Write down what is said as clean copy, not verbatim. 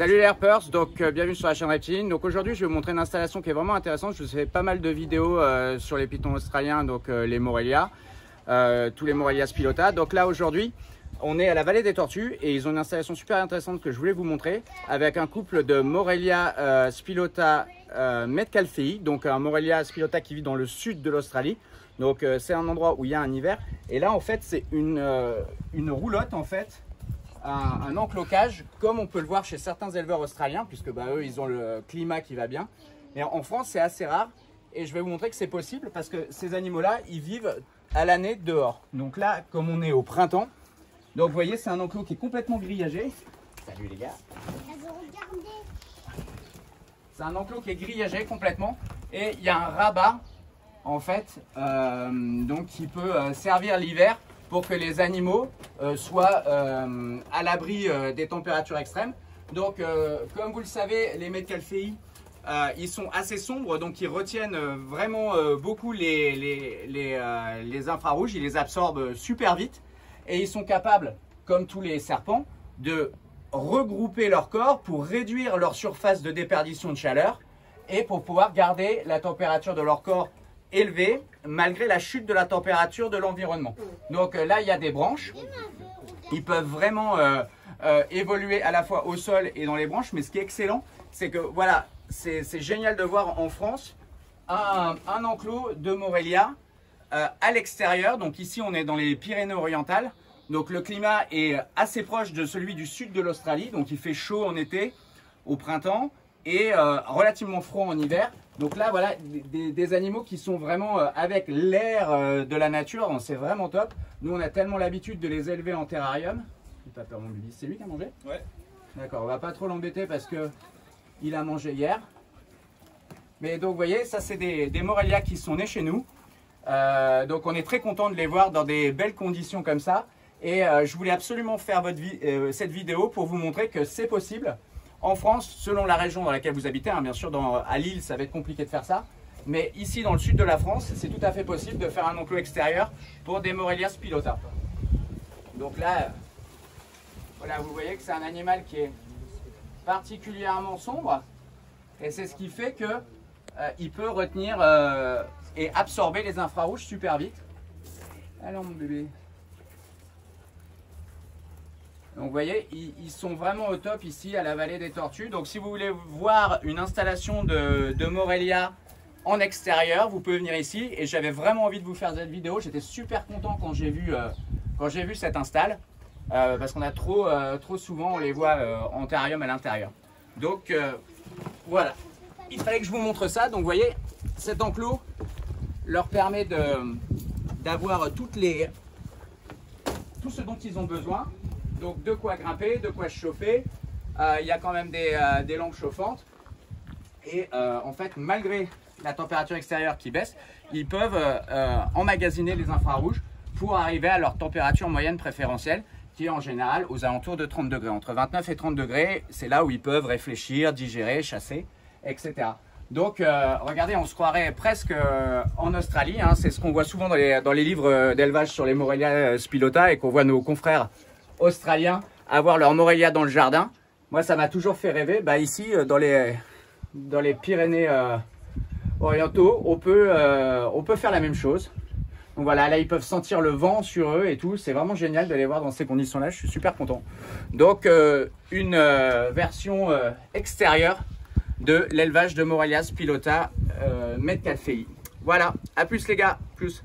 Salut les Herpers, donc bienvenue sur la chaîne Reptiline. Donc aujourd'hui je vais vous montrer une installation qui est vraiment intéressante. Je vous ai fait pas mal de vidéos sur les pitons australiens, donc les Morelia, tous les Morelia Spilota. Donc là aujourd'hui on est à la vallée des tortues et ils ont une installation super intéressante que je voulais vous montrer avec un couple de Morelia Spilota Metcalfei, donc un Morelia Spilota qui vit dans le sud de l'Australie. Donc c'est un endroit où il y a un hiver et là en fait c'est une roulotte en fait. Un enclocage comme on peut le voir chez certains éleveurs australiens puisque eux ils ont le climat qui va bien, et en France c'est assez rare et je vais vous montrer que c'est possible parce que ces animaux là ils vivent à l'année dehors. Donc là comme on est au printemps, donc vous voyez c'est un enclos qui est complètement grillagé. Salut les gars. C'est un enclos qui est grillagé complètement et il y a un rabat en fait donc qui peut servir l'hiver pour que les animaux soient à l'abri des températures extrêmes. Donc, comme vous le savez, les Metcalfei, ils sont assez sombres, donc ils retiennent vraiment beaucoup les infrarouges, ils les absorbent super vite. Et ils sont capables, comme tous les serpents, de regrouper leur corps pour réduire leur surface de déperdition de chaleur et pour pouvoir garder la température de leur corps élevé malgré la chute de la température de l'environnement. Donc là il y a des branches, ils peuvent vraiment évoluer à la fois au sol et dans les branches, mais ce qui est excellent c'est que voilà, c'est génial de voir en France un enclos de Morelia à l'extérieur. Donc ici on est dans les Pyrénées-Orientales, donc le climat est assez proche de celui du sud de l'Australie, donc il fait chaud en été, au printemps et relativement froid en hiver. Donc là, voilà, des animaux qui sont vraiment avec l'air de la nature, c'est vraiment top. Nous, on a tellement l'habitude de les élever en terrarium. Il n'a pas peur, mon bébé. C'est lui qui a mangé? Ouais. D'accord, on va pas trop l'embêter parce que il a mangé hier. Mais donc, vous voyez, ça, c'est des Morelia qui sont nés chez nous. Donc, on est très content de les voir dans des belles conditions comme ça. Et je voulais absolument faire cette vidéo pour vous montrer que c'est possible. En France, selon la région dans laquelle vous habitez, bien sûr à Lille ça va être compliqué de faire ça, mais ici dans le sud de la France, c'est tout à fait possible de faire un enclos extérieur pour des Morelia Spilota. Donc là, voilà, vous voyez que c'est un animal qui est particulièrement sombre, et c'est ce qui fait que il peut retenir et absorber les infrarouges super vite. Alors mon bébé. Donc vous voyez, ils sont vraiment au top ici à la vallée des tortues. Donc si vous voulez voir une installation de Morelia en extérieur, vous pouvez venir ici. Et j'avais vraiment envie de vous faire cette vidéo. J'étais super content quand j'ai vu cette install. Parce qu'on a trop souvent, on les voit en terrarium à l'intérieur. Donc voilà, il fallait que je vous montre ça. Donc vous voyez, cet enclos leur permet d'avoir tout ce dont ils ont besoin. Donc de quoi grimper, de quoi se chauffer, il y a quand même des lampes chauffantes et en fait malgré la température extérieure qui baisse, ils peuvent emmagasiner les infrarouges pour arriver à leur température moyenne préférentielle qui est en général aux alentours de 30 degrés. Entre 29 et 30 degrés, c'est là où ils peuvent réfléchir, digérer, chasser, etc. Donc regardez, on se croirait presque en Australie, hein. C'est ce qu'on voit souvent dans les livres d'élevage sur les Morelia Spilota et qu'on voit nos confrères australiens avoir leur Morelia dans le jardin. Moi ça m'a toujours fait rêver. Ici dans les Pyrénées orientaux on peut faire la même chose. Donc voilà, là ils peuvent sentir le vent sur eux et tout, c'est vraiment génial de les voir dans ces conditions là, je suis super content. Donc une version extérieure de l'élevage de Morelia Spilota Metcalfei. Voilà, à plus les gars, plus.